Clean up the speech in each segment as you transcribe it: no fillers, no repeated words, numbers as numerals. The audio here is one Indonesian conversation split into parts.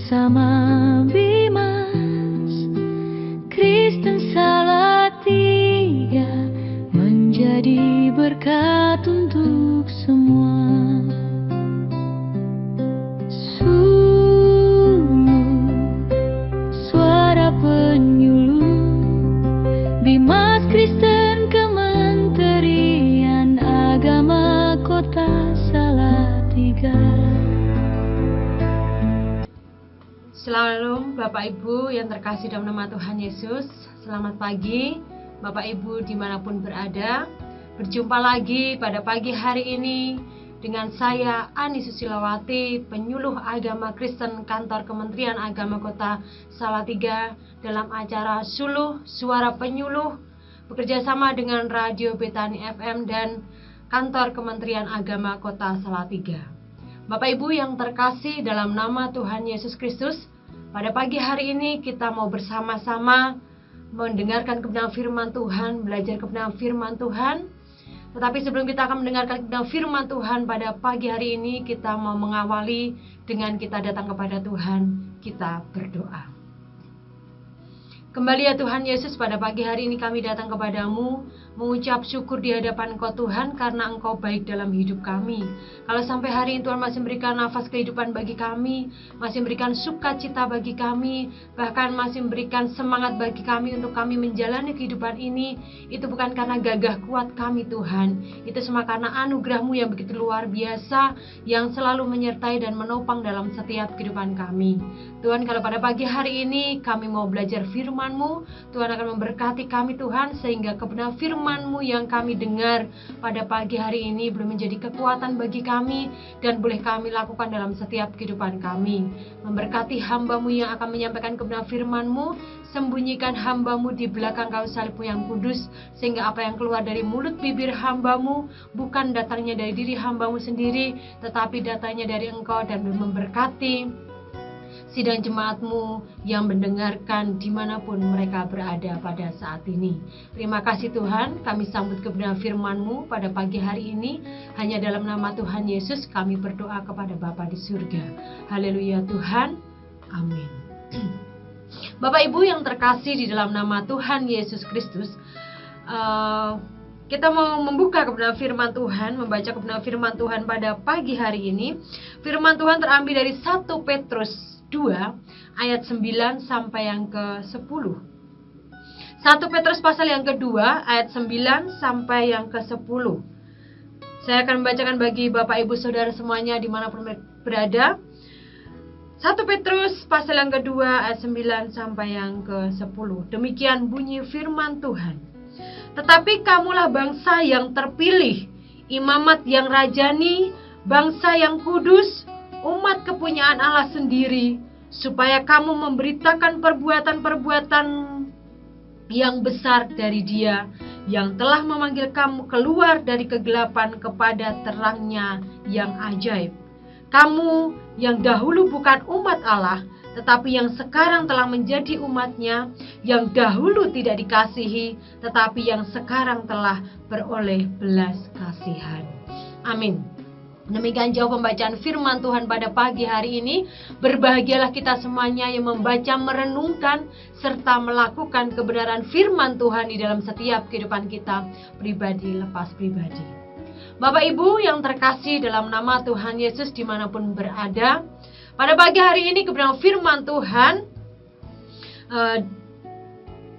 bersama Bimas Kristen Salatiga menjadi berkat untuk semua. Suluh suara penyuluh Bimas Kristen Kementerian Agama Kota Salatiga. Shalom Bapak Ibu yang terkasih dalam nama Tuhan Yesus. Selamat pagi Bapak Ibu dimanapun berada. Berjumpa lagi pada pagi hari ini dengan saya Ani Susilawati, penyuluh agama Kristen Kantor Kementerian Agama Kota Salatiga, dalam acara Suluh Suara Penyuluh bekerja sama dengan Radio Betani FM dan Kantor Kementerian Agama Kota Salatiga. Bapak Ibu yang terkasih dalam nama Tuhan Yesus Kristus, pada pagi hari ini kita mau bersama-sama mendengarkan kebenaran firman Tuhan, belajar kebenaran firman Tuhan. Tetapi sebelum kita akan mendengarkan kebenaran firman Tuhan pada pagi hari ini, kita mau mengawali dengan kita datang kepada Tuhan, kita berdoa. Kembali ya Tuhan Yesus, pada pagi hari ini kami datang kepadamu, mengucap syukur di hadapan Engkau Tuhan, karena Engkau baik dalam hidup kami. Kalau sampai hari ini Tuhan masih memberikan nafas kehidupan bagi kami, masih memberikan sukacita bagi kami, bahkan masih memberikan semangat bagi kami untuk kami menjalani kehidupan ini, itu bukan karena gagah kuat kami Tuhan, itu semua karena anugerah-Mu yang begitu luar biasa, yang selalu menyertai dan menopang dalam setiap kehidupan kami. Tuhan, kalau pada pagi hari ini kami mau belajar firman-Mu, Tuhan akan memberkati kami Tuhan, sehingga kebenaran firman-Mu yang kami dengar pada pagi hari ini boleh menjadi kekuatan bagi kami dan boleh kami lakukan dalam setiap kehidupan kami. Memberkati hamba-Mu yang akan menyampaikan kebenaran firman-Mu, sembunyikan hamba-Mu di belakang kayu salib-Mu yang kudus, sehingga apa yang keluar dari mulut bibir hamba-Mu bukan datangnya dari diri hamba-Mu sendiri, tetapi datangnya dari Engkau, dan memberkati sidang jemaat-Mu yang mendengarkan dimanapun mereka berada pada saat ini. Terima kasih Tuhan, kami sambut kebenaran firman-Mu pada pagi hari ini. Hanya dalam nama Tuhan Yesus kami berdoa kepada Bapa di surga. Haleluya Tuhan, amin. Bapak Ibu yang terkasih di dalam nama Tuhan Yesus Kristus, kita mau membuka kebenaran firman Tuhan, membaca kebenaran firman Tuhan pada pagi hari ini. Firman Tuhan terambil dari 1 Petrus 2 ayat 9 sampai yang ke-10. 1 Petrus pasal yang kedua ayat 9 sampai yang ke-10. Saya akan membacakan bagi Bapak Ibu Saudara semuanya dimanapun berada. 1 Petrus pasal yang kedua ayat 9 sampai yang ke-10. Demikian bunyi firman Tuhan. Tetapi kamulah bangsa yang terpilih, imamat yang rajani, bangsa yang kudus, umat kepunyaan Allah sendiri, supaya kamu memberitakan perbuatan-perbuatan yang besar dari Dia yang telah memanggil kamu keluar dari kegelapan kepada terangnya yang ajaib. Kamu yang dahulu bukan umat Allah, tetapi yang sekarang telah menjadi umat-Nya, yang dahulu tidak dikasihi, tetapi yang sekarang telah beroleh belas kasihan. Amin. Demikian jauh pembacaan firman Tuhan pada pagi hari ini. Berbahagialah kita semuanya yang membaca, merenungkan, serta melakukan kebenaran firman Tuhan di dalam setiap kehidupan kita, pribadi lepas pribadi. Bapak Ibu yang terkasih dalam nama Tuhan Yesus dimanapun berada, pada pagi hari ini kebenaran firman Tuhan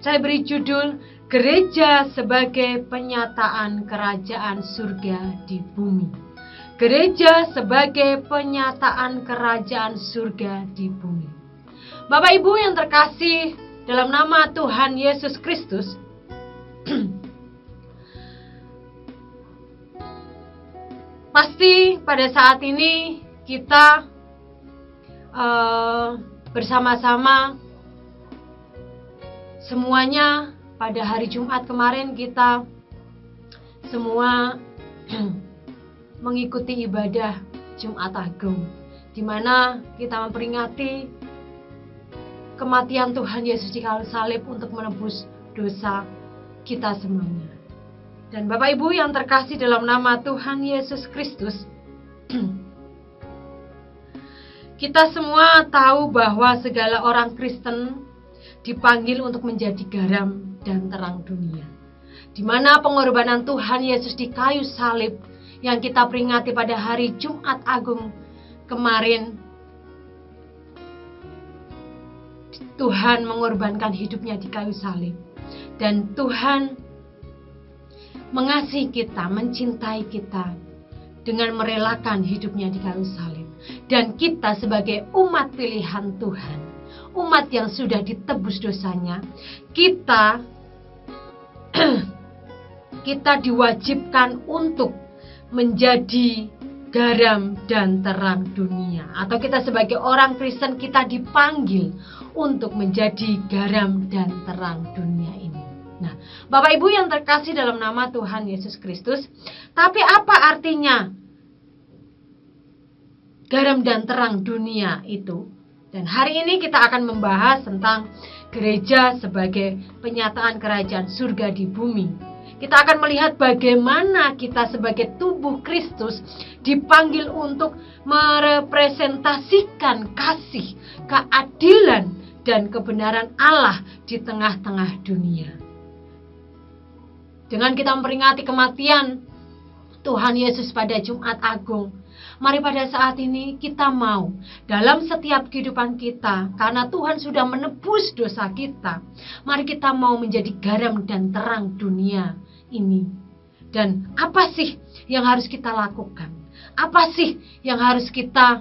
saya beri judul Gereja sebagai penyataan kerajaan surga di bumi. Gereja sebagai penyataan kerajaan surga di bumi. Bapak Ibu yang terkasih dalam nama Tuhan Yesus Kristus, pasti pada saat ini kita bersama-sama semuanya pada hari Jumat kemarin kita semua mengikuti ibadah Jumat Agung, di mana kita memperingati kematian Tuhan Yesus di kayu salib untuk menebus dosa kita semuanya. Dan Bapak Ibu yang terkasih dalam nama Tuhan Yesus Kristus, Kita semua tahu bahwa segala orang Kristen dipanggil untuk menjadi garam dan terang dunia. Di mana pengorbanan Tuhan Yesus di kayu salib yang kita peringati pada hari Jumat Agung kemarin, Tuhan mengorbankan hidupnya di kayu salib. Dan Tuhan mengasihi kita, mencintai kita dengan merelakan hidupnya di kayu salib. Dan kita sebagai umat pilihan Tuhan, umat yang sudah ditebus dosanya, kita diwajibkan untuk menjadi garam dan terang dunia. Atau kita sebagai orang Kristen, kita dipanggil untuk menjadi garam dan terang dunia ini. Nah, Bapak Ibu yang terkasih dalam nama Tuhan Yesus Kristus, tapi apa artinya garam dan terang dunia itu? Dan hari ini kita akan membahas tentang gereja sebagai penyataan kerajaan surga di bumi. Kita akan melihat bagaimana kita sebagai tubuh Kristus dipanggil untuk merepresentasikan kasih, keadilan, dan kebenaran Allah di tengah-tengah dunia. Dengan kita memperingati kematian Tuhan Yesus pada Jumat Agung, mari pada saat ini kita mau dalam setiap kehidupan kita, karena Tuhan sudah menebus dosa kita, mari kita mau menjadi garam dan terang dunia ini. Dan apa sih yang harus kita lakukan? Apa sih yang harus kita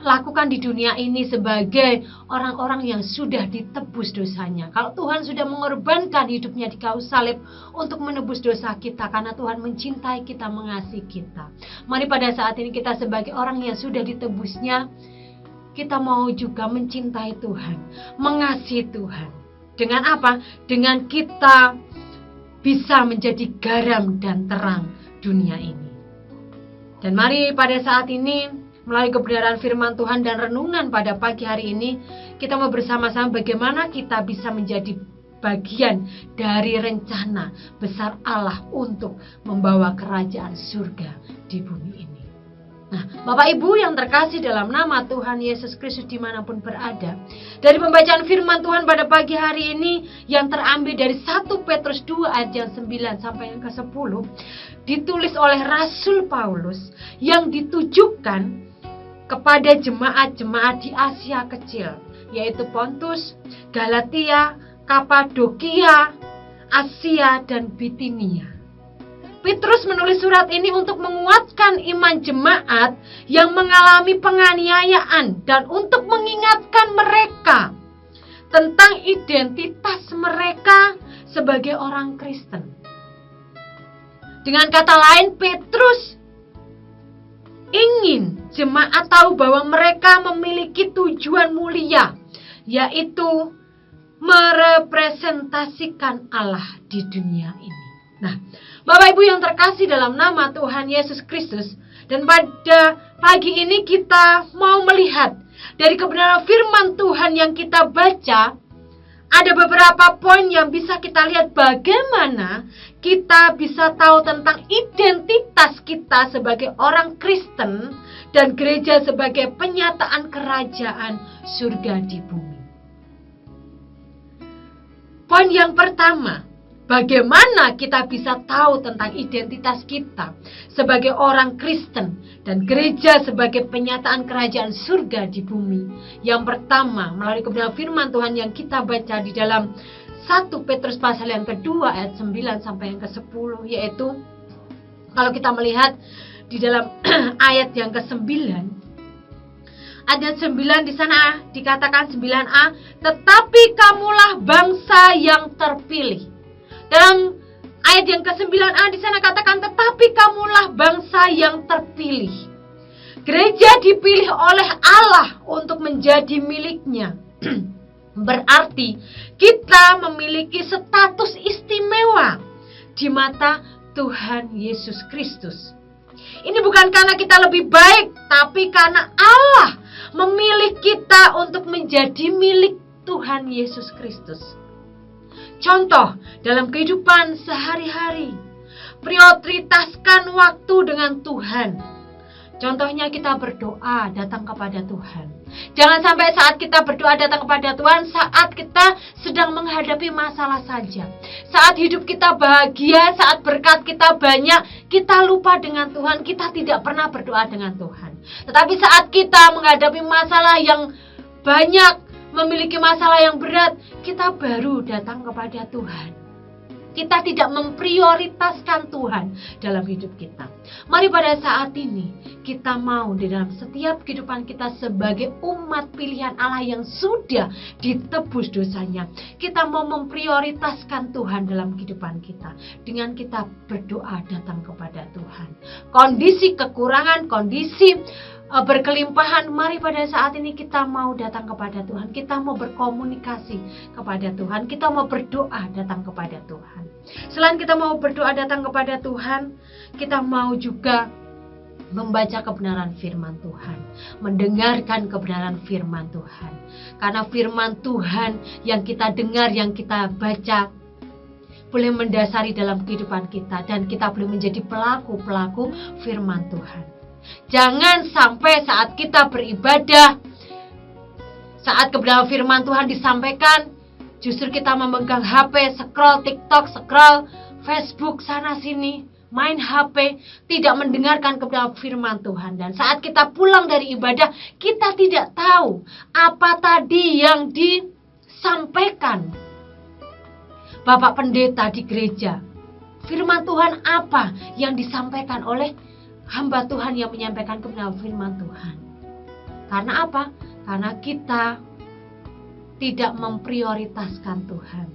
lakukan di dunia ini sebagai orang-orang yang sudah ditebus dosanya? Kalau Tuhan sudah mengorbankan hidupnya di kayu salib untuk menebus dosa kita, karena Tuhan mencintai kita, mengasihi kita, mari pada saat ini kita sebagai orang yang sudah ditebusnya, kita mau juga mencintai Tuhan, mengasihi Tuhan. Dengan apa? Dengan kita bisa menjadi garam dan terang dunia ini. Dan mari pada saat ini, melalui kebenaran firman Tuhan dan renungan pada pagi hari ini, kita mau bersama-sama bagaimana kita bisa menjadi bagian dari rencana besar Allah untuk membawa kerajaan surga di bumi ini. Nah, Bapak Ibu yang terkasih dalam nama Tuhan Yesus Kristus dimanapun berada, dari pembacaan firman Tuhan pada pagi hari ini yang terambil dari 1 Petrus 2 ayat yang 9 sampai yang ke-10, ditulis oleh Rasul Paulus yang ditujukan kepada jemaat-jemaat di Asia Kecil, yaitu Pontus, Galatia, Kapadokia, Asia, dan Bitinia. Petrus menulis surat ini untuk menguatkan iman jemaat yang mengalami penganiayaan dan untuk mengingatkan mereka tentang identitas mereka sebagai orang Kristen. Dengan kata lain, Petrus ingin jemaat tahu bahwa mereka memiliki tujuan mulia, yaitu merepresentasikan Allah di dunia ini. Nah, Bapak Ibu yang terkasih dalam nama Tuhan Yesus Kristus, dan pada pagi ini kita mau melihat dari kebenaran firman Tuhan yang kita baca, ada beberapa poin yang bisa kita lihat bagaimana kita bisa tahu tentang identitas kita sebagai orang Kristen dan gereja sebagai penyataan kerajaan surga di bumi. Poin yang pertama, bagaimana kita bisa tahu tentang identitas kita sebagai orang Kristen dan gereja sebagai penyataan kerajaan surga di bumi? Yang pertama, melalui kebenaran firman Tuhan yang kita baca di dalam 1 Petrus pasal yang kedua ayat 9 sampai yang ke-10, yaitu kalau kita melihat di dalam ayat yang ke-9, ayat 9 di sana dikatakan 9a, tetapi kamulah bangsa yang terpilih. Dalam ayat yang ke-9a di sana katakan, tetapi kamulah bangsa yang terpilih. Gereja dipilih oleh Allah untuk menjadi miliknya. Berarti kita memiliki status istimewa di mata Tuhan Yesus Kristus. Ini bukan karena kita lebih baik, tapi karena Allah memilih kita untuk menjadi milik Tuhan Yesus Kristus. Contoh dalam kehidupan sehari-hari, prioritaskan waktu dengan Tuhan. Contohnya kita berdoa datang kepada Tuhan. Jangan sampai saat kita berdoa datang kepada Tuhan saat kita sedang menghadapi masalah saja. Saat hidup kita bahagia, saat berkat kita banyak, kita lupa dengan Tuhan, kita tidak pernah berdoa dengan Tuhan. Tetapi saat kita menghadapi masalah yang banyak, memiliki masalah yang berat, kita baru datang kepada Tuhan. Kita tidak memprioritaskan Tuhan dalam hidup kita. Mari pada saat ini kita mau di dalam setiap kehidupan kita sebagai umat pilihan Allah yang sudah ditebus dosanya, kita mau memprioritaskan Tuhan dalam kehidupan kita. Dengan kita berdoa datang kepada Tuhan. Kondisi kekurangan, kondisi berkelimpahan, mari pada saat ini kita mau datang kepada Tuhan. Kita mau berkomunikasi kepada Tuhan. Kita mau berdoa datang kepada Tuhan. Selain kita mau berdoa datang kepada Tuhan, kita mau juga membaca kebenaran firman Tuhan, mendengarkan kebenaran firman Tuhan. Karena firman Tuhan yang kita dengar, yang kita baca, boleh mendasari dalam kehidupan kita, dan kita boleh menjadi pelaku-pelaku firman Tuhan. Jangan sampai saat kita beribadah, saat kebenaran firman Tuhan disampaikan, justru kita memegang HP, scroll TikTok, scroll Facebook sana sini, main HP, tidak mendengarkan kebenaran firman Tuhan. Dan saat kita pulang dari ibadah, kita tidak tahu apa tadi yang disampaikan Bapak Pendeta di gereja. Firman Tuhan apa yang disampaikan oleh hamba Tuhan yang menyampaikan kebenaran firman Tuhan. Karena apa? Karena kita tidak memprioritaskan Tuhan.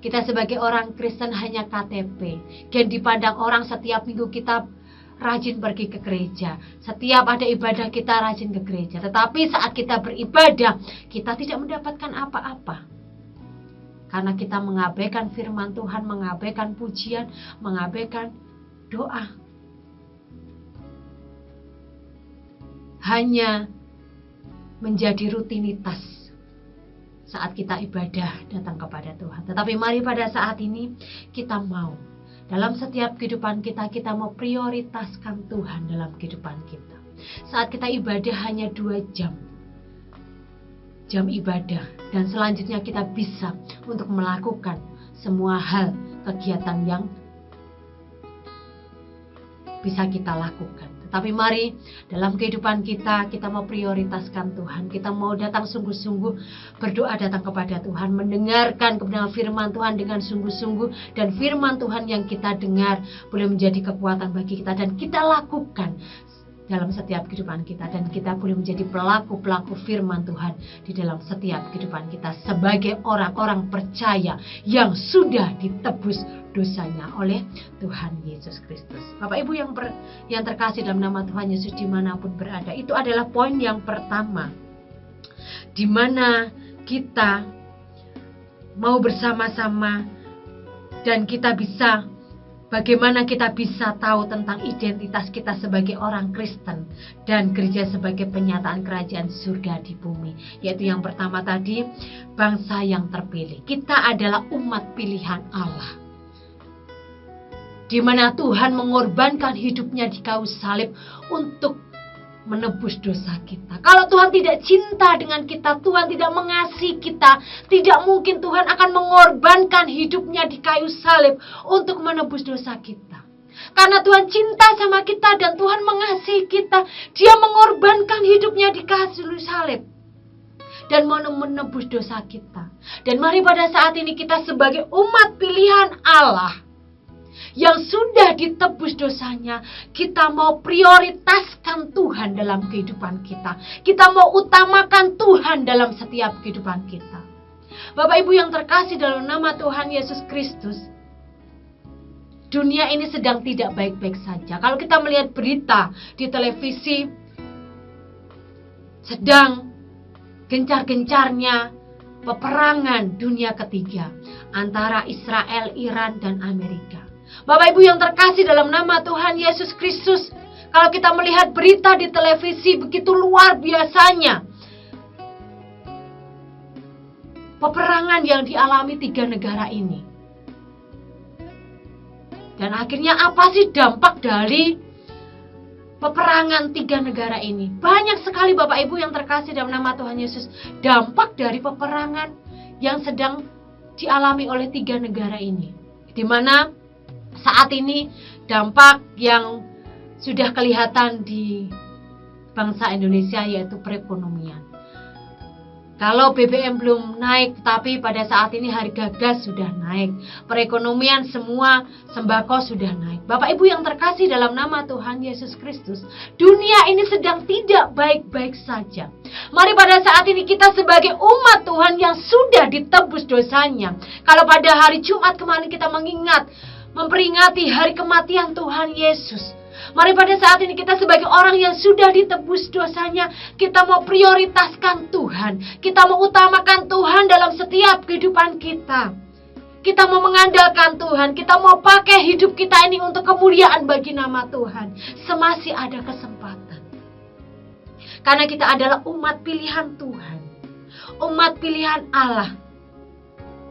Kita sebagai orang Kristen hanya KTP. Dan dipandang orang setiap minggu kita rajin pergi ke gereja. Setiap ada ibadah kita rajin ke gereja. Tetapi saat kita beribadah, kita tidak mendapatkan apa-apa. Karena kita mengabaikan firman Tuhan, mengabaikan pujian, mengabaikan doa. Hanya menjadi rutinitas saat kita ibadah datang kepada Tuhan. Tetapi mari pada saat ini kita mau, dalam setiap kehidupan kita, kita mau prioritaskan Tuhan dalam kehidupan kita. Saat kita ibadah hanya 2 jam ibadah, dan selanjutnya kita bisa untuk melakukan semua hal, kegiatan yang bisa kita lakukan. Tapi mari dalam kehidupan kita mau prioritaskan Tuhan. Kita mau datang sungguh-sungguh, berdoa datang kepada Tuhan, mendengarkan kebenaran firman Tuhan dengan sungguh-sungguh. Dan firman Tuhan yang kita dengar boleh menjadi kekuatan bagi kita, dan kita lakukan dalam setiap kehidupan kita. Dan kita boleh menjadi pelaku-pelaku firman Tuhan di dalam setiap kehidupan kita sebagai orang-orang percaya yang sudah ditebus dosanya oleh Tuhan Yesus Kristus. Bapak Ibu yang terkasih dalam nama Tuhan Yesus dimanapun berada, itu adalah poin yang pertama, di mana kita mau bersama-sama dan kita bisa, bagaimana kita bisa tahu tentang identitas kita sebagai orang Kristen dan gereja sebagai penyataan kerajaan surga di bumi. Yaitu yang pertama tadi, bangsa yang terpilih. Kita adalah umat pilihan Allah, di mana Tuhan mengorbankan hidupnya di kayu salib untuk menebus dosa kita. Kalau Tuhan tidak cinta dengan kita, Tuhan tidak mengasihi kita, tidak mungkin Tuhan akan mengorbankan hidupnya di kayu salib untuk menebus dosa kita. Karena Tuhan cinta sama kita dan Tuhan mengasihi kita, Dia mengorbankan hidupnya di kayu salib dan mau menebus dosa kita. Dan mari pada saat ini kita sebagai umat pilihan Allah yang sudah ditebus dosanya, kita mau prioritaskan Tuhan dalam kehidupan kita. Kita mau utamakan Tuhan dalam setiap kehidupan kita. Bapak Ibu yang terkasih dalam nama Tuhan Yesus Kristus, dunia ini sedang tidak baik-baik saja. Kalau kita melihat berita di televisi, sedang gencar-gencarnya peperangan dunia ketiga antara Israel, Iran, dan Amerika. Bapak Ibu yang terkasih dalam nama Tuhan Yesus Kristus, kalau kita melihat berita di televisi begitu luar biasanya peperangan yang dialami 3 negara ini. Dan akhirnya apa sih dampak dari peperangan 3 negara ini. Banyak sekali Bapak Ibu yang terkasih dalam nama Tuhan Yesus, dampak dari peperangan yang sedang dialami oleh 3 negara ini, di mana saat ini dampak yang sudah kelihatan di bangsa Indonesia yaitu perekonomian. Kalau BBM belum naik, tapi pada saat ini harga gas sudah naik. Perekonomian semua sembako sudah naik. Bapak Ibu yang terkasih dalam nama Tuhan Yesus Kristus, dunia ini sedang tidak baik-baik saja. Mari pada saat ini kita sebagai umat Tuhan yang sudah ditebus dosanya. Kalau pada hari Jumat kemarin kita memperingati hari kematian Tuhan Yesus. Mari pada saat ini kita sebagai orang yang sudah ditebus dosanya, kita mau prioritaskan Tuhan. Kita mau utamakan Tuhan dalam setiap kehidupan kita. Kita mau mengandalkan Tuhan. Kita mau pakai hidup kita ini untuk kemuliaan bagi nama Tuhan. Semasih ada kesempatan. Karena kita adalah umat pilihan Tuhan. Umat pilihan Allah.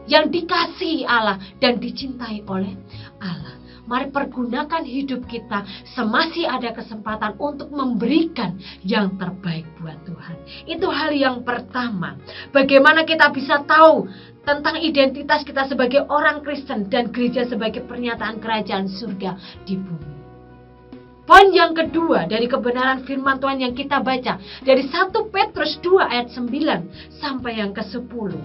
Yang dikasihi Allah dan dicintai oleh Allah. Mari pergunakan hidup kita semasih ada kesempatan untuk memberikan yang terbaik buat Tuhan. Itu hal yang pertama. Bagaimana kita bisa tahu tentang identitas kita sebagai orang Kristen dan gereja sebagai pernyataan kerajaan surga di bumi. Poin yang kedua dari kebenaran firman Tuhan yang kita baca dari 1 Petrus 2 ayat 9 sampai yang ke-10.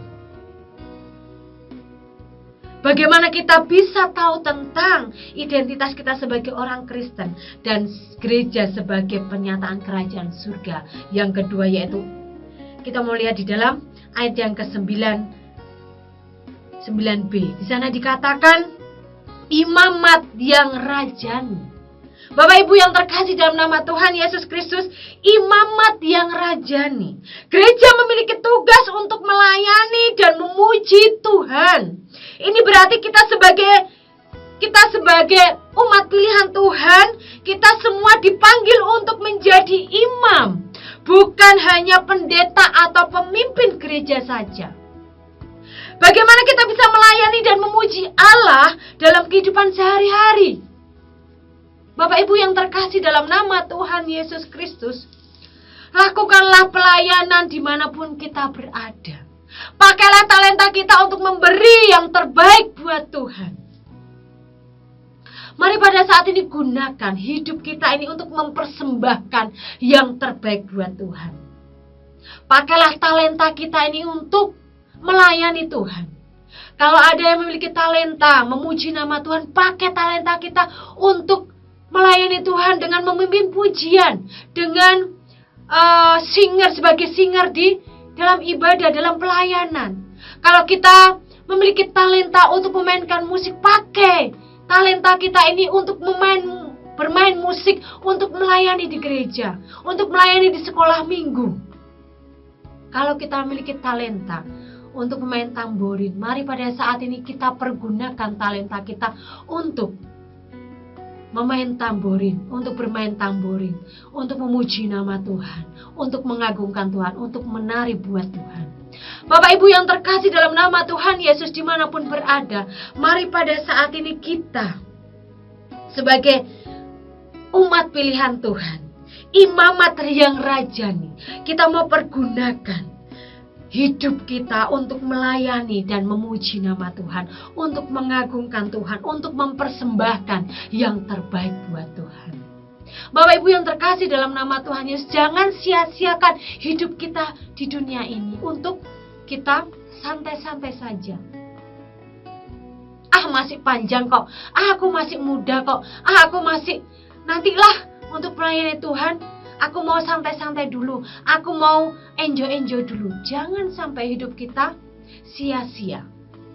Bagaimana kita bisa tahu tentang identitas kita sebagai orang Kristen dan gereja sebagai pernyataan kerajaan surga. Yang kedua yaitu kita mau lihat di dalam ayat yang ke-9 9b. Di sana dikatakan imamat yang rajani. Bapak Ibu yang terkasih dalam nama Tuhan Yesus Kristus, imamat yang rajani. Gereja memiliki tugas untuk melayani dan memuji Tuhan. Ini berarti kita sebagai umat pilihan Tuhan, kita semua dipanggil untuk menjadi imam, bukan hanya pendeta atau pemimpin gereja saja. Bagaimana kita bisa melayani dan memuji Allah dalam kehidupan sehari-hari? Bapak Ibu yang terkasih dalam nama Tuhan Yesus Kristus, lakukanlah pelayanan dimanapun kita berada. Pakailah talenta kita untuk memberi yang terbaik buat Tuhan. Mari pada saat ini gunakan hidup kita ini untuk mempersembahkan yang terbaik buat Tuhan. Pakailah talenta kita ini untuk melayani Tuhan. Kalau ada yang memiliki talenta memuji nama Tuhan, pakai talenta kita untuk melayani Tuhan dengan memimpin pujian, dengan sebagai singer di dalam ibadah, dalam pelayanan. Kalau kita memiliki talenta untuk memainkan musik, pakai talenta kita ini untuk bermain musik, untuk melayani di gereja, untuk melayani di sekolah minggu. Kalau kita memiliki talenta untuk memain tamborin, mari pada saat ini kita pergunakan talenta kita untuk bermain tamborin, untuk memuji nama Tuhan, untuk mengagungkan Tuhan, untuk menari buat Tuhan. Bapak Ibu yang terkasih dalam nama Tuhan Yesus dimanapun berada, mari pada saat ini kita sebagai umat pilihan Tuhan, imamat yang rajani, kita mau pergunakan hidup kita untuk melayani dan memuji nama Tuhan, untuk mengagungkan Tuhan, untuk mempersembahkan yang terbaik buat Tuhan. Bapak Ibu yang terkasih dalam nama Tuhan Yesus, jangan sia-siakan hidup kita di dunia ini untuk kita santai-santai saja. Masih panjang kok, aku masih muda kok, aku masih nantilah untuk melayani Tuhan. Aku mau santai-santai dulu. Aku mau enjoy dulu. Jangan sampai hidup kita sia-sia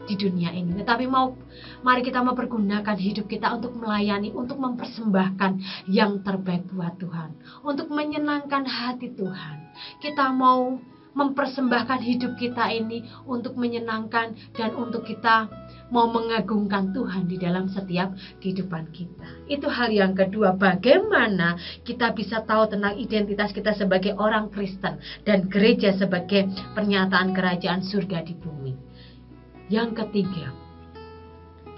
di dunia ini. Tetapi mari kita mempergunakan hidup kita untuk melayani, untuk mempersembahkan yang terbaik buat Tuhan, untuk menyenangkan hati Tuhan. Kita mau mempersembahkan hidup kita ini untuk menyenangkan dan untuk kita mau mengagungkan Tuhan di dalam setiap kehidupan kita. Itu hal yang kedua, bagaimana kita bisa tahu tentang identitas kita sebagai orang Kristen dan gereja sebagai pernyataan kerajaan surga di bumi. Yang ketiga,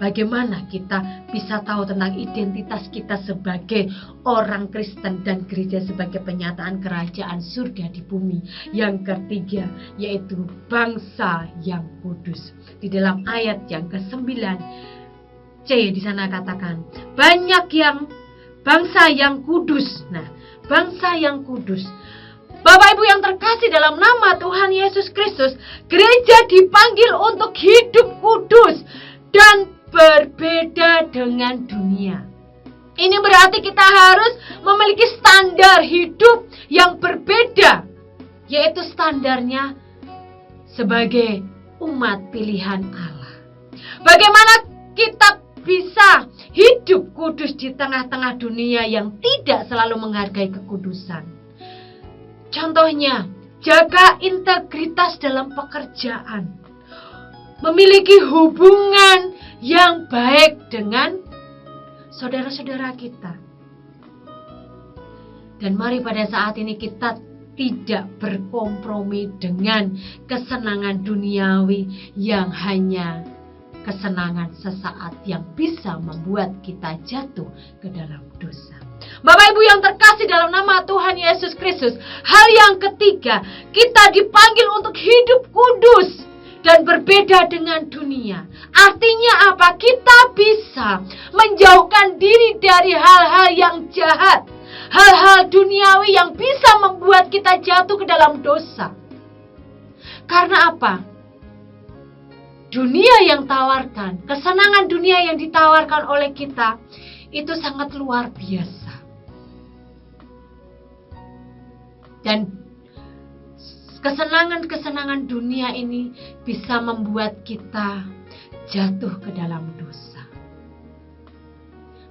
bagaimana kita bisa tahu tentang identitas kita sebagai orang Kristen dan gereja sebagai penyataan kerajaan surga di bumi. Yang ketiga, yaitu bangsa yang kudus. Di dalam ayat yang ke-9 C di sana katakan, banyak yang bangsa yang kudus. Nah, bangsa yang kudus. Bapak Ibu yang terkasih dalam nama Tuhan Yesus Kristus, gereja dipanggil untuk hidup kudus dan berbeda dengan dunia. Ini berarti kita harus memiliki standar hidup yang berbeda, yaitu standarnya sebagai umat pilihan Allah. Bagaimana kita bisa hidup kudus di tengah-tengah dunia yang tidak selalu menghargai kekudusan? Contohnya, jaga integritas dalam pekerjaan, memiliki hubungan yang baik dengan saudara-saudara kita. Dan mari pada saat ini kita tidak berkompromi dengan kesenangan duniawi yang hanya kesenangan sesaat yang bisa membuat kita jatuh ke dalam dosa. Bapak Ibu yang terkasih dalam nama Tuhan Yesus Kristus, hal yang ketiga, kita dipanggil untuk hidup kudus dan berbeda dengan dunia. Artinya apa? Kita bisa menjauhkan diri dari hal-hal yang jahat, hal-hal duniawi yang bisa membuat kita jatuh ke dalam dosa. Karena apa? Dunia yang tawarkan, kesenangan dunia yang ditawarkan oleh kita, itu sangat luar biasa. Dan kesenangan-kesenangan dunia ini bisa membuat kita jatuh ke dalam dosa.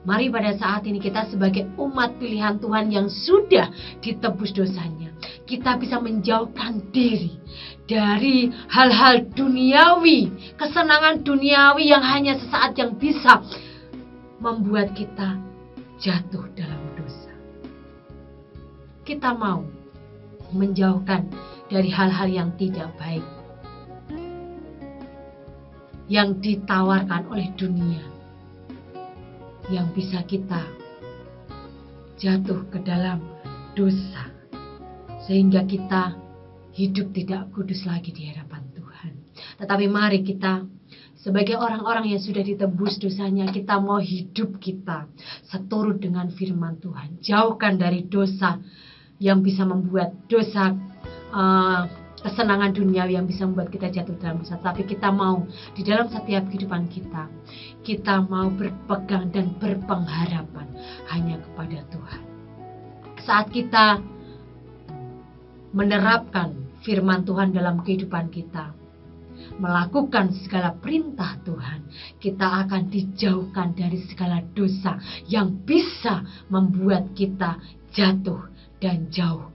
Mari pada saat ini kita sebagai umat pilihan Tuhan yang sudah ditebus dosanya, kita bisa menjauhkan diri dari hal-hal duniawi, kesenangan duniawi yang hanya sesaat yang bisa membuat kita jatuh dalam dosa. Kita mau menjauhkan dari hal-hal yang tidak baik yang ditawarkan oleh dunia, yang bisa kita jatuh ke dalam dosa sehingga kita hidup tidak kudus lagi di hadapan Tuhan. Tetapi mari kita sebagai orang-orang yang sudah ditebus dosanya, kita mau hidup kita seturut dengan firman Tuhan. Jauhkan dari dosa yang bisa membuat dosa, kesenangan duniawi yang bisa membuat kita jatuh dalam dosa. Tapi kita mau di dalam setiap kehidupan kita mau berpegang dan berpengharapan hanya kepada Tuhan. Saat kita menerapkan firman Tuhan dalam kehidupan kita, melakukan segala perintah Tuhan, kita akan dijauhkan dari segala dosa yang bisa membuat kita jatuh dan jauh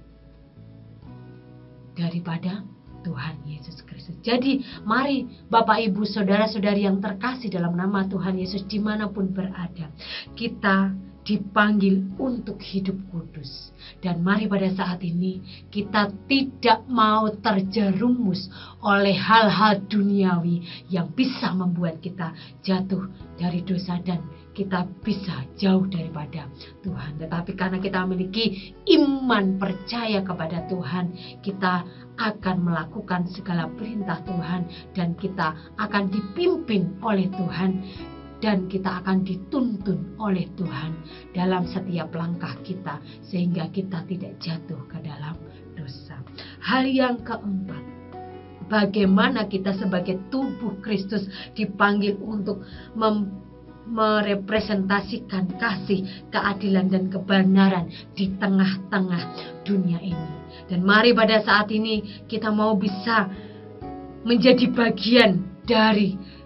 daripada Tuhan Yesus Kristus. Jadi mari Bapak Ibu saudara-saudari yang terkasih dalam nama Tuhan Yesus dimanapun berada, kita dipanggil untuk hidup kudus. Dan mari pada saat ini kita tidak mau terjerumus oleh hal-hal duniawi yang bisa membuat kita jatuh dari dosa dan kita bisa jauh daripada Tuhan. Tetapi karena kita memiliki iman percaya kepada Tuhan, kita akan melakukan segala perintah Tuhan dan kita akan dipimpin oleh Tuhan. Dan kita akan dituntun oleh Tuhan dalam setiap langkah kita sehingga kita tidak jatuh ke dalam dosa. Hal yang keempat, bagaimana kita sebagai tubuh Kristus dipanggil untuk merepresentasikan kasih, keadilan dan kebenaran di tengah-tengah dunia ini. Dan mari pada saat ini kita mau bisa menjadi bagian dari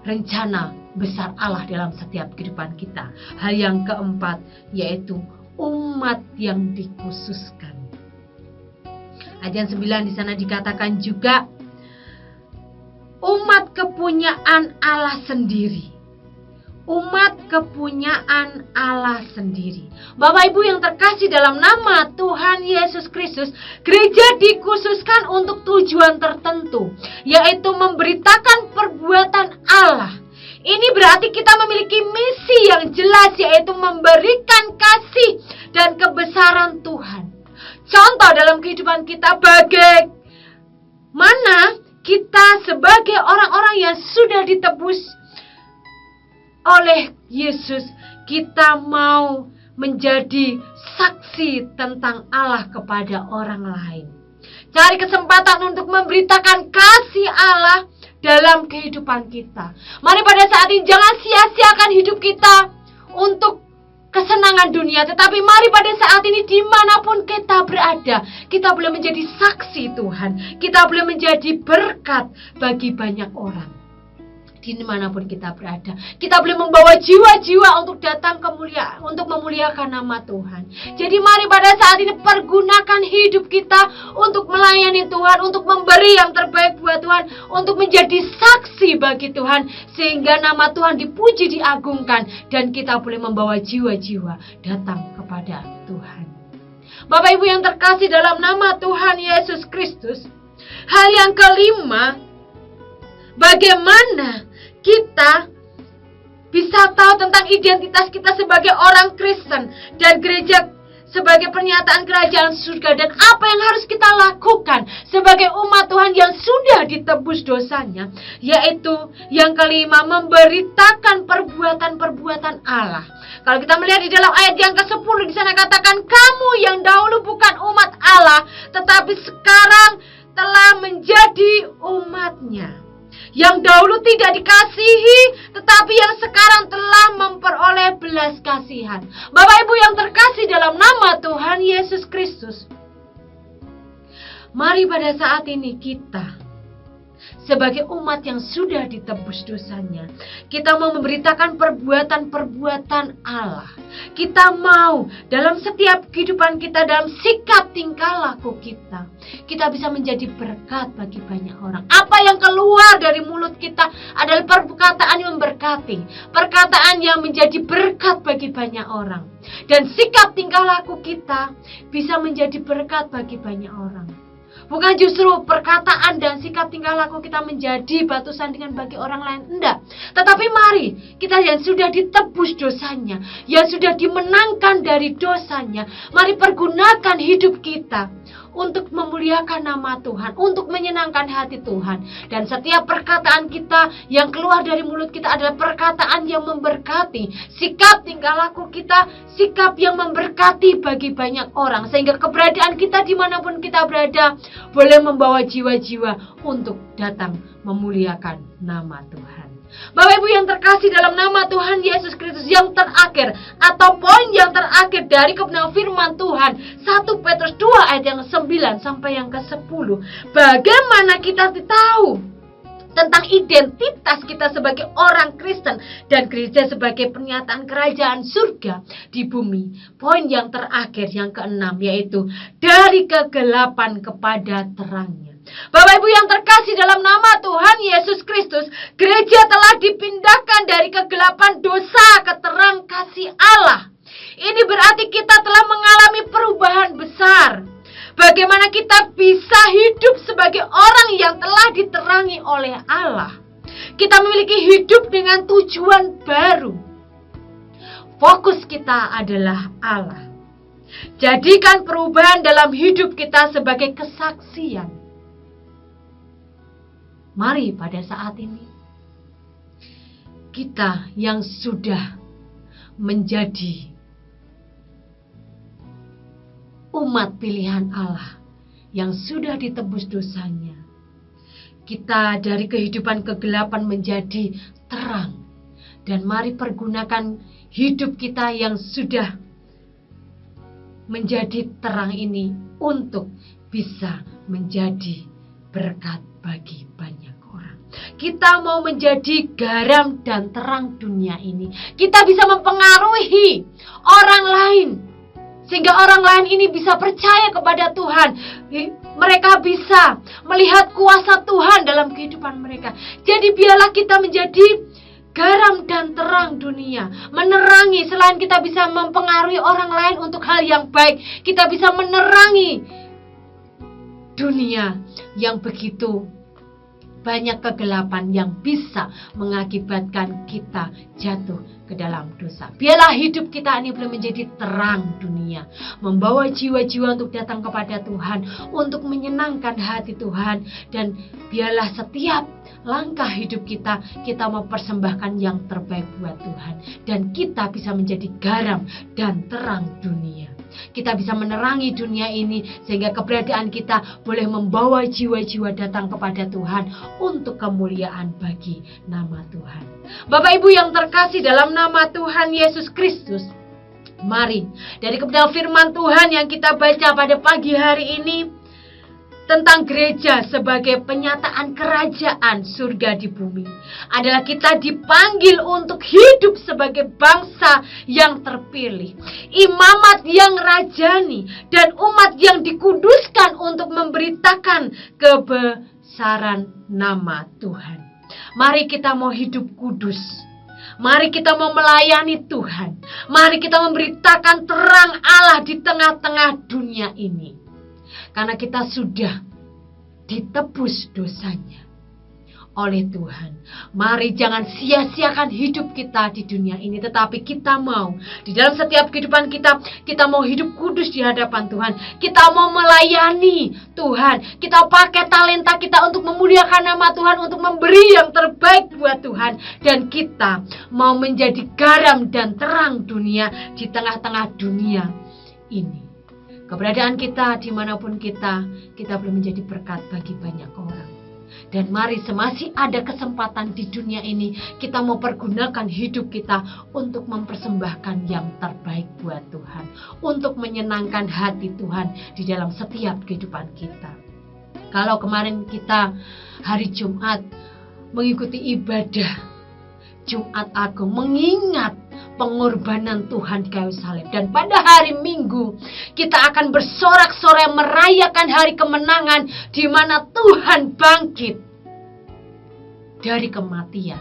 rencana besar Allah dalam setiap kehidupan kita. Hal yang keempat yaitu umat yang dikhususkan. Ayat 9 di sana dikatakan juga umat kepunyaan Allah sendiri. Umat kepunyaan Allah sendiri. Bapak Ibu yang terkasih dalam nama Tuhan Yesus Kristus, gereja dikhususkan untuk tujuan tertentu, yaitu memberitakan perbuatan Allah Ini berarti kita memiliki misi yang jelas, yaitu memberikan kasih dan kebesaran Tuhan. Contoh dalam kehidupan kita, bagaimana kita sebagai orang-orang yang sudah ditebus oleh Yesus, kita mau menjadi saksi tentang Allah kepada orang lain. Cari kesempatan untuk memberitakan kasih Allah dalam kehidupan kita. Mari pada saat ini jangan sia-siakan hidup kita untuk kesenangan dunia, tetapi mari pada saat ini dimanapun kita berada, kita boleh menjadi saksi Tuhan. Kita boleh menjadi berkat bagi banyak orang. Dimanapun kita berada, kita boleh membawa jiwa-jiwa untuk datang untuk memuliakan nama Tuhan. Jadi mari pada saat ini pergunakan hidup kita untuk melayani Tuhan, untuk memberi yang terbaik buat Tuhan, untuk menjadi saksi bagi Tuhan, sehingga nama Tuhan dipuji, diagungkan, dan kita boleh membawa jiwa-jiwa datang kepada Tuhan. Bapak Ibu yang terkasih dalam nama Tuhan Yesus Kristus, hal yang kelima, bagaimana kita bisa tahu tentang identitas kita sebagai orang Kristen dan gereja sebagai pernyataan kerajaan surga, dan apa yang harus kita lakukan sebagai umat Tuhan yang sudah ditebus dosanya, yaitu yang kelima, memberitakan perbuatan-perbuatan Allah. Kalau kita melihat di dalam ayat yang ke-10, di sana katakan, kamu yang dahulu bukan umat Allah, tetapi sekarang telah menjadi umatnya. Yang dahulu tidak dikasihi, tetapi yang sekarang telah memperoleh belas kasihan. Bapak Ibu yang terkasih dalam nama Tuhan Yesus Kristus, mari pada saat ini kita sebagai umat yang sudah ditebus dosanya, kita mau memberitakan perbuatan-perbuatan Allah. Kita mau dalam setiap kehidupan kita, dalam sikap tingkah laku kita, kita bisa menjadi berkat bagi banyak orang. Apa yang keluar dari mulut kita adalah perkataan yang memberkati, perkataan yang menjadi berkat bagi banyak orang. Dan sikap tingkah laku kita bisa menjadi berkat bagi banyak orang. Bukan justru perkataan dan sikap tingkah laku kita menjadi batu sandungan bagi orang lain, enggak. Tetapi mari kita yang sudah ditebus dosanya, yang sudah dimenangkan dari dosanya, mari pergunakan hidup kita untuk memuliakan nama Tuhan, untuk menyenangkan hati Tuhan. Dan setiap perkataan kita yang keluar dari mulut kita adalah perkataan yang memberkati. Sikap tingkah laku kita, sikap yang memberkati bagi banyak orang, sehingga keberadaan kita dimanapun kita berada boleh membawa jiwa-jiwa untuk datang memuliakan nama Tuhan. Bapak Ibu yang terkasih dalam nama Tuhan Yesus Kristus, yang terakhir atau poin yang terakhir dari kebenaran firman Tuhan, 1 Petrus 2 ayat yang 9 sampai yang ke-10. Bagaimana kita tahu tentang identitas kita sebagai orang Kristen dan gereja sebagai pernyataan kerajaan surga di bumi. Poin yang terakhir yang ke-6, yaitu dari kegelapan kepada terangnya. Bapak Ibu yang terkasih dalam nama Tuhan Yesus Kristus, gereja telah dipindahkan dari kegelapan dosa ke terang kasih Allah. Ini berarti kita telah mengalami perubahan besar. Bagaimana kita bisa hidup sebagai orang yang telah diterangi oleh Allah. Kita memiliki hidup dengan tujuan baru. Fokus kita adalah Allah. Jadikan perubahan dalam hidup kita sebagai kesaksian. Mari pada saat ini kita yang sudah menjadi umat pilihan Allah, yang sudah ditebus dosanya, kita dari kehidupan kegelapan menjadi terang. Dan mari pergunakan hidup kita yang sudah menjadi terang ini untuk bisa menjadi berkat bagi banyak orang. Kita mau menjadi garam dan terang dunia ini. Kita bisa mempengaruhi orang lain, sehingga orang lain ini bisa percaya kepada Tuhan. Mereka bisa melihat kuasa Tuhan dalam kehidupan mereka. Jadi biarlah kita menjadi garam dan terang dunia, menerangi. Selain kita bisa mempengaruhi orang lain untuk hal yang baik, kita bisa menerangi dunia yang begitu banyak kegelapan yang bisa mengakibatkan kita jatuh ke dalam dosa. Biarlah hidup kita ini boleh menjadi terang dunia, membawa jiwa-jiwa untuk datang kepada Tuhan, untuk menyenangkan hati Tuhan. Dan biarlah setiap langkah hidup kita mempersembahkan yang terbaik buat Tuhan, dan kita bisa menjadi garam dan terang dunia. Kita bisa menerangi dunia ini sehingga keberadaan kita boleh membawa jiwa-jiwa datang kepada Tuhan untuk kemuliaan bagi nama Tuhan. Bapak Ibu yang terkasih dalam nama Tuhan Yesus Kristus, mari dari kebenaran firman Tuhan yang kita baca pada pagi hari ini tentang gereja sebagai penyataan kerajaan surga di bumi adalah kita dipanggil untuk hidup sebagai bangsa yang terpilih, imamat yang rajani, dan umat yang dikuduskan untuk memberitakan kebesaran nama Tuhan. Mari kita mau hidup kudus. Mari kita mau melayani Tuhan. Mari kita memberitakan terang Allah di tengah-tengah dunia ini. Karena kita sudah ditebus dosanya oleh Tuhan. Mari jangan sia-siakan hidup kita di dunia ini, tetapi kita mau di dalam setiap kehidupan kita mau hidup kudus di hadapan Tuhan. Kita mau melayani Tuhan. Kita pakai talenta kita untuk memuliakan nama Tuhan, untuk memberi yang terbaik buat Tuhan. Dan kita mau menjadi garam dan terang dunia di tengah-tengah dunia ini. Keberadaan kita dimanapun kita boleh menjadi berkat bagi banyak orang. Dan mari semasih ada kesempatan di dunia ini, kita mau pergunakan hidup kita untuk mempersembahkan yang terbaik buat Tuhan, untuk menyenangkan hati Tuhan di dalam setiap kehidupan kita. Kalau kemarin kita hari Jumat mengikuti ibadah Jumat Agung, mengingat pengorbanan Tuhan di kayu salib, dan pada hari Minggu kita akan bersorak-sorai merayakan hari kemenangan di mana Tuhan bangkit dari kematian.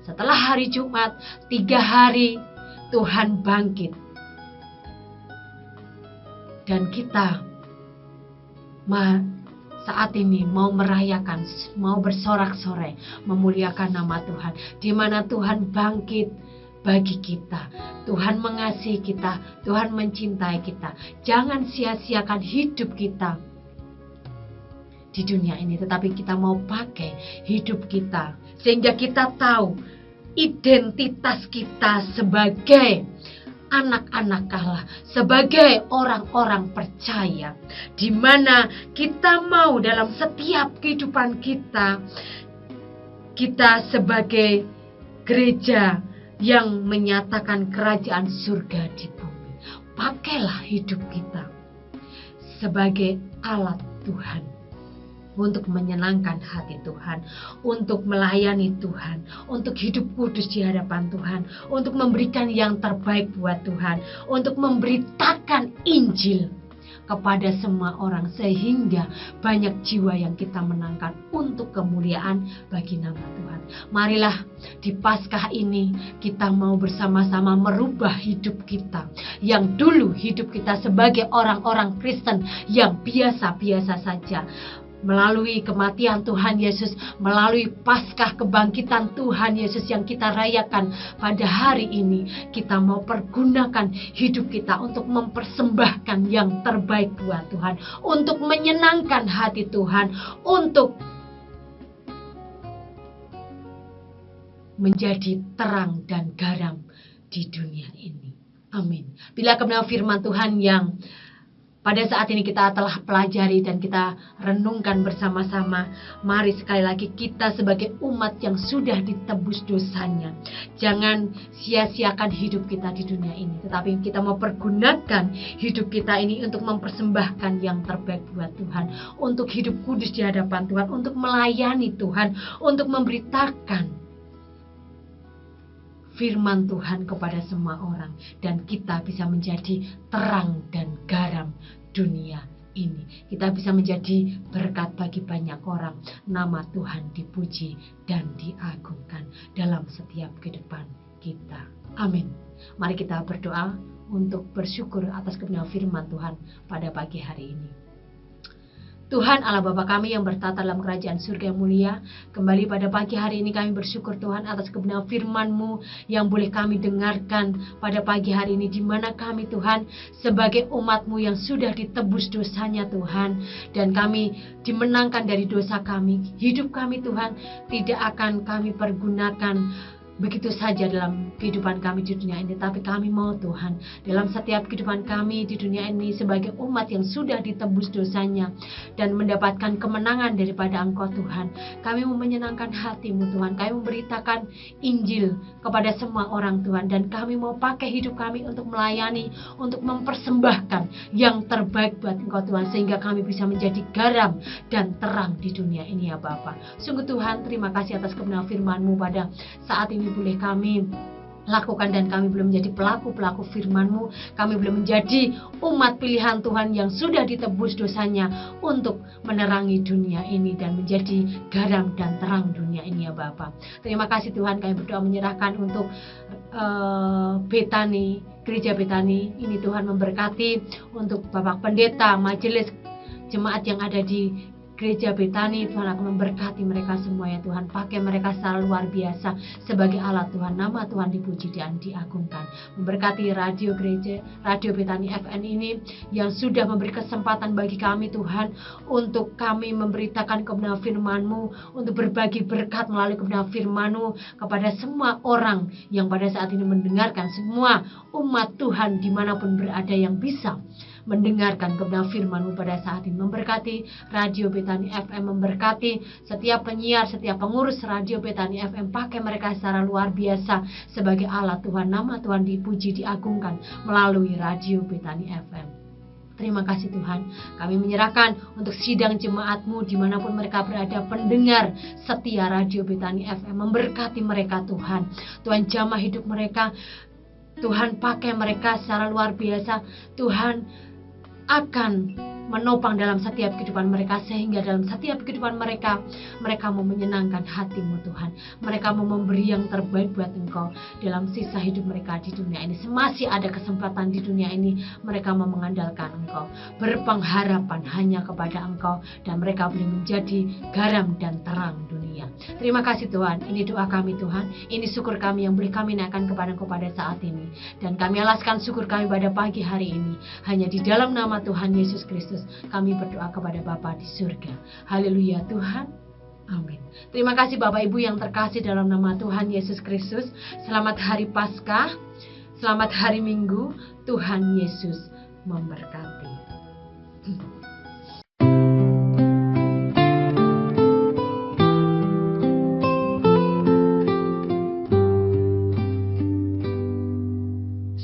Setelah hari Jumat, 3 hari Tuhan bangkit, dan kita saat ini mau merayakan, mau bersorak-sorai memuliakan nama Tuhan, di mana Tuhan bangkit bagi kita. Tuhan mengasihi kita, Tuhan mencintai kita. Jangan sia-siakan hidup kita di dunia ini, tetapi kita mau pakai hidup kita sehingga kita tahu identitas kita sebagai anak-anak Allah, sebagai orang-orang percaya, di mana kita mau dalam setiap kehidupan kita sebagai gereja yang menyatakan kerajaan surga di bumi. Pakailah hidup kita sebagai alat Tuhan untuk menyenangkan hati Tuhan, untuk melayani Tuhan, untuk hidup kudus di hadapan Tuhan, untuk memberikan yang terbaik buat Tuhan, untuk memberitakan Injil kepada semua orang, sehingga banyak jiwa yang kita menangkan untuk kemuliaan bagi nama Tuhan. Marilah di Paskah ini kita mau bersama-sama merubah hidup kita, yang dulu hidup kita sebagai orang-orang Kristen yang biasa-biasa saja. Melalui kematian Tuhan Yesus, melalui Paskah kebangkitan Tuhan Yesus yang kita rayakan pada hari ini, kita mau pergunakan hidup kita untuk mempersembahkan yang terbaik buat Tuhan, untuk menyenangkan hati Tuhan, untuk menjadi terang dan garam di dunia ini. Amin. Bila kebenaran firman Tuhan yang pada saat ini kita telah pelajari dan kita renungkan bersama-sama, mari sekali lagi kita sebagai umat yang sudah ditebus dosanya, jangan sia-siakan hidup kita di dunia ini, tetapi kita mau pergunakan hidup kita ini untuk mempersembahkan yang terbaik buat Tuhan, untuk hidup kudus di hadapan Tuhan, untuk melayani Tuhan, untuk memberitakan firman Tuhan kepada semua orang, dan kita bisa menjadi terang dan garam dunia ini. Kita bisa menjadi berkat bagi banyak orang. Nama Tuhan dipuji dan diagungkan dalam setiap kehidupan kita. Amin. Mari kita berdoa untuk bersyukur atas kebenaran firman Tuhan pada pagi hari ini. Tuhan Allah Bapa kami yang bertata dalam kerajaan surga yang mulia, kembali pada pagi hari ini kami bersyukur Tuhan atas kebenaran firman-Mu yang boleh kami dengarkan pada pagi hari ini, di mana kami Tuhan sebagai umat-Mu yang sudah ditebus dosanya Tuhan, dan kami dimenangkan dari dosa kami. Hidup kami Tuhan tidak akan kami pergunakan begitu saja dalam kehidupan kami di dunia ini, tapi kami mau Tuhan dalam setiap kehidupan kami di dunia ini sebagai umat yang sudah ditebus dosanya dan mendapatkan kemenangan daripada Engkau Tuhan, kami mau menyenangkan hati-Mu Tuhan, kami memberitakan Injil kepada semua orang Tuhan, dan kami mau pakai hidup kami untuk melayani, untuk mempersembahkan yang terbaik buat Engkau Tuhan, sehingga kami bisa menjadi garam dan terang di dunia ini ya Bapa. Sungguh Tuhan, terima kasih atas kebenaran firman-Mu pada saat ini boleh kami lakukan, dan kami belum menjadi pelaku-pelaku firman-Mu. Kami belum menjadi umat pilihan Tuhan yang sudah ditebus dosanya untuk menerangi dunia ini dan menjadi garam dan terang dunia ini ya Bapa. Terima kasih Tuhan, kami berdoa menyerahkan untuk Betani, gereja Betani ini Tuhan memberkati untuk Bapak Pendeta, majelis jemaat yang ada di Gereja Betani. Tuhan akan memberkati mereka semua ya Tuhan. Pakai mereka secara luar biasa sebagai alat Tuhan. Nama Tuhan dipuji dan diagungkan. Memberkati radio Betani FM ini yang sudah memberi kesempatan bagi kami Tuhan, untuk kami memberitakan kebenaran firman-Mu, untuk berbagi berkat melalui kebenaran firman-Mu kepada semua orang yang pada saat ini mendengarkan, semua umat Tuhan dimanapun berada yang bisa mendengarkan kebenaran firman-Mu pada saat ini. Memberkati radio Betani FM, memberkati setiap penyiar, setiap pengurus radio Betani FM. Pakai mereka secara luar biasa sebagai alat Tuhan. Nama Tuhan dipuji, diagungkan melalui radio Betani FM. Terima kasih Tuhan, kami menyerahkan untuk sidang jemaat-Mu dimanapun mereka berada, pendengar setia radio Betani FM. Memberkati mereka Tuhan. Tuhan jamah hidup mereka, Tuhan pakai mereka secara luar biasa. Tuhan akan menopang dalam setiap kehidupan mereka, sehingga dalam setiap kehidupan mereka mau menyenangkan hati-Mu Tuhan. Mereka mau memberi yang terbaik buat Engkau dalam sisa hidup mereka di dunia ini. Semasih ada kesempatan di dunia ini, mereka mau mengandalkan Engkau, berpengharapan hanya kepada Engkau, dan mereka boleh menjadi garam dan terang dunia. Terima kasih Tuhan, ini doa kami Tuhan, ini syukur kami yang boleh kami naikkan kepada Engkau pada saat ini, dan kami alaskan syukur kami pada pagi hari ini hanya di dalam nama Tuhan Yesus Kristus. Kami berdoa kepada Bapa di surga. Haleluya Tuhan. Amin. Terima kasih Bapak Ibu yang terkasih dalam nama Tuhan Yesus Kristus. Selamat hari Paskah. Selamat hari Minggu. Tuhan Yesus memberkati.